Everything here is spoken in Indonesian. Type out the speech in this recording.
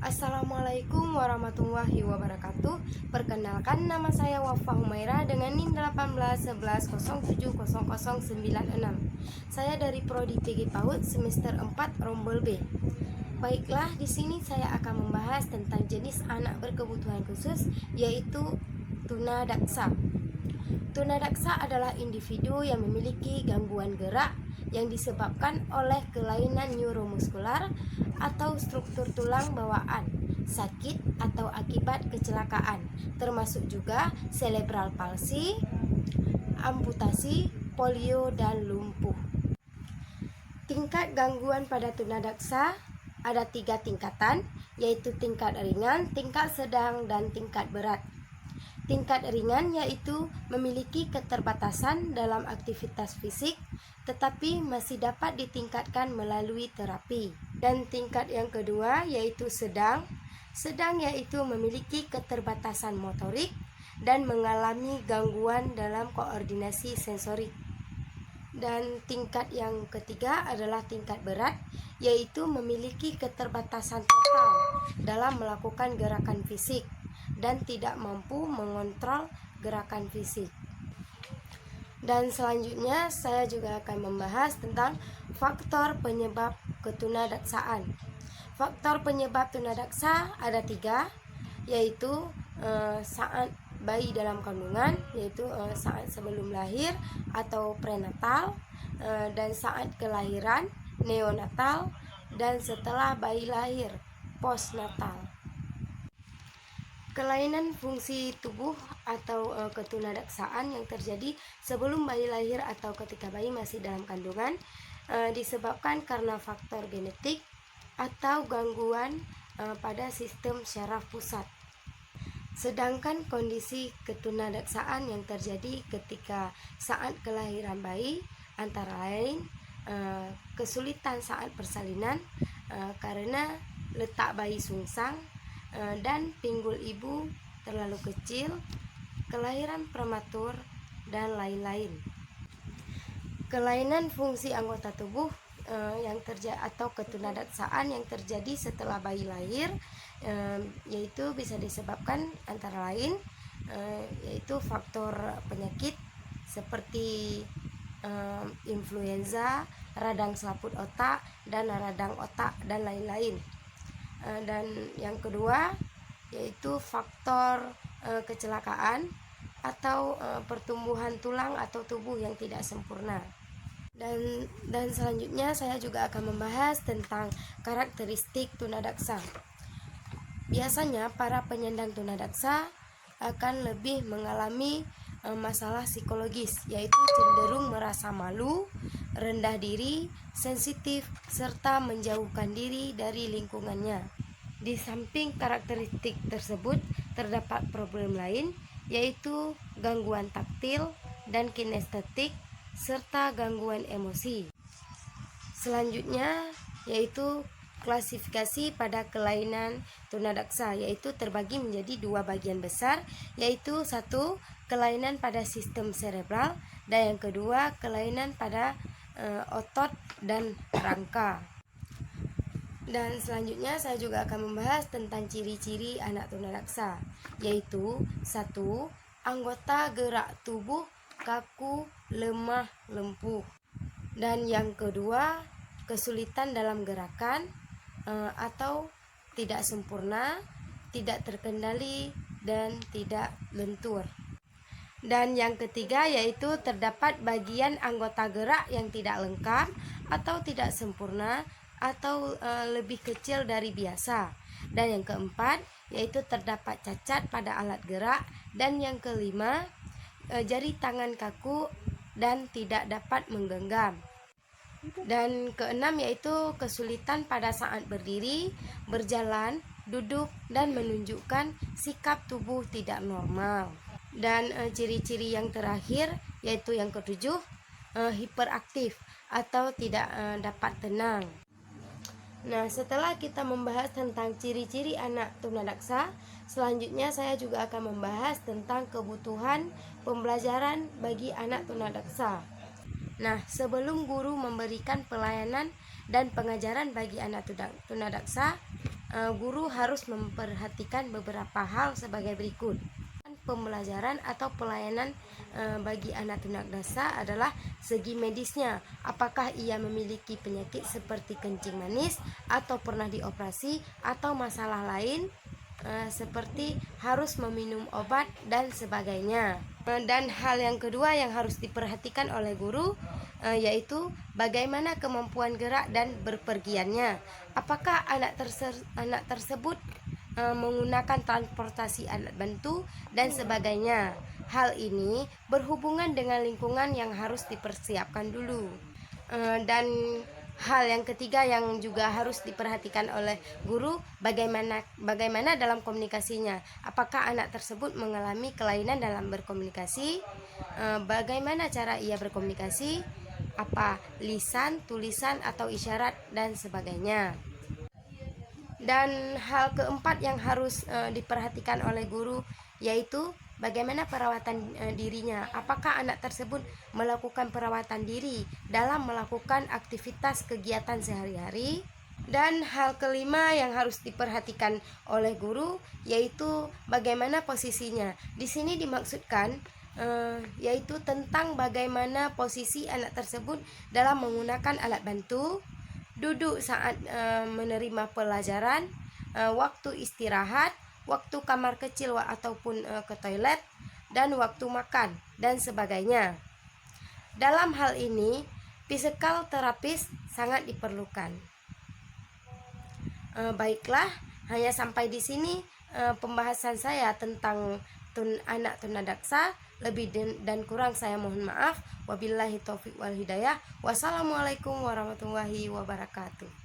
Assalamualaikum warahmatullahi wabarakatuh. Perkenalkan, nama saya Wafa Humaira dengan NIM 1811070096. Saya dari Prodi PG PAUD semester 4 Rombol B. Baiklah, di sini saya akan membahas tentang jenis anak berkebutuhan khusus, yaitu tunadaksa. Tunadaksa adalah individu yang memiliki gangguan gerak yang disebabkan oleh kelainan neuromuskular atau struktur tulang bawaan, sakit atau akibat kecelakaan, termasuk juga cerebral palsy, amputasi, polio, dan lumpuh. Tingkat gangguan pada tunadaksa ada 3 tingkatan, yaitu tingkat ringan, tingkat sedang, dan tingkat berat. Tingkat ringan yaitu memiliki keterbatasan dalam aktivitas fisik, tetapi masih dapat ditingkatkan melalui terapi. Dan tingkat yang kedua yaitu sedang. Sedang yaitu memiliki keterbatasan motorik dan mengalami gangguan dalam koordinasi sensorik. Dan tingkat yang ketiga adalah tingkat berat, yaitu memiliki keterbatasan total dalam melakukan gerakan fisik dan tidak mampu mengontrol gerakan fisik. Dan selanjutnya saya juga akan membahas tentang faktor penyebab ketunadaksaan. Faktor penyebab tunadaksa ada 3, yaitu saat bayi dalam kandungan, yaitu saat sebelum lahir atau prenatal, dan saat kelahiran neonatal, dan setelah bayi lahir postnatal. Kelainan fungsi tubuh atau ketunadaksaan yang terjadi sebelum bayi lahir atau ketika bayi masih dalam kandungan disebabkan karena faktor genetik atau gangguan pada sistem syaraf pusat. Sedangkan kondisi ketunadaksaan yang terjadi ketika saat kelahiran bayi antara lain kesulitan saat persalinan karena letak bayi sungsang dan pinggul ibu terlalu kecil, kelahiran prematur, dan lain-lain. Kelainan fungsi anggota tubuh yang terjadi atau ketunadaksaan yang terjadi setelah bayi lahir yaitu bisa disebabkan antara lain yaitu faktor penyakit seperti influenza, radang selaput otak, dan radang otak, dan lain-lain. Dan yang kedua yaitu faktor kecelakaan atau pertumbuhan tulang atau tubuh yang tidak sempurna. Dan selanjutnya saya juga akan membahas tentang karakteristik tunadaksa. Biasanya para penyandang tunadaksa akan lebih mengalami masalah psikologis, yaitu cenderung merasa malu, rendah diri, sensitif, serta menjauhkan diri dari lingkungannya. Di samping karakteristik tersebut, terdapat problem lain, yaitu gangguan taktil dan kinestetik, serta gangguan emosi. Selanjutnya yaitu klasifikasi pada kelainan tunadaksa, yaitu terbagi menjadi 2 bagian besar, yaitu 1 kelainan pada sistem cerebral, dan yang kedua kelainan pada otot dan rangka. Dan selanjutnya saya juga akan membahas tentang ciri-ciri anak tunadaksa, yaitu 1 anggota gerak tubuh kaku, lemah, lumpuh. Dan yang kedua kesulitan dalam gerakan atau tidak sempurna, tidak terkendali, dan tidak lentur. Dan yang ketiga yaitu terdapat bagian anggota gerak yang tidak lengkap atau tidak sempurna atau lebih kecil dari biasa. Dan yang keempat yaitu terdapat cacat pada alat gerak. Dan yang kelima jari tangan kaku dan tidak dapat menggenggam. Dan keenam yaitu kesulitan pada saat berdiri, berjalan, duduk, dan menunjukkan sikap tubuh tidak normal. Dan ciri-ciri yang terakhir yaitu yang ketujuh, hiperaktif atau tidak dapat tenang. Nah, setelah kita membahas tentang ciri-ciri anak tunadaksa, selanjutnya saya juga akan membahas tentang kebutuhan pembelajaran bagi anak tunadaksa. Nah, sebelum guru memberikan pelayanan dan pengajaran bagi anak tunadaksa, guru harus memperhatikan beberapa hal sebagai berikut. Pembelajaran atau pelayanan bagi anak tunadaksa adalah segi medisnya. Apakah ia memiliki penyakit seperti kencing manis atau pernah dioperasi, atau masalah lain seperti harus meminum obat dan sebagainya. Dan hal yang kedua yang harus diperhatikan oleh guru yaitu bagaimana kemampuan gerak dan berpergiannya. Apakah anak tersebut menggunakan transportasi alat bantu dan sebagainya. Hal ini berhubungan dengan lingkungan yang harus dipersiapkan dulu. Dan hal yang ketiga yang juga harus diperhatikan oleh guru, bagaimana dalam komunikasinya. Apakah anak tersebut mengalami kelainan dalam berkomunikasi? Bagaimana cara ia berkomunikasi? Apa lisan, tulisan, atau isyarat dan sebagainya. Dan hal keempat yang harus diperhatikan oleh guru yaitu bagaimana perawatan dirinya. Apakah anak tersebut melakukan perawatan diri dalam melakukan aktivitas kegiatan sehari-hari. Dan hal kelima yang harus diperhatikan oleh guru yaitu bagaimana posisinya. Di sini dimaksudkan yaitu tentang bagaimana posisi anak tersebut dalam menggunakan alat bantu, duduk saat menerima pelajaran, waktu istirahat, waktu kamar kecil ataupun ke toilet, dan waktu makan dan sebagainya. Dalam hal ini, physical therapist sangat diperlukan. Baiklah, hanya sampai di sini pembahasan saya tentang anak tunadaksa. Lebih dan kurang saya mohon maaf. Wabillahi taufiq wal hidayah. Wassalamualaikum warahmatullahi wabarakatuh.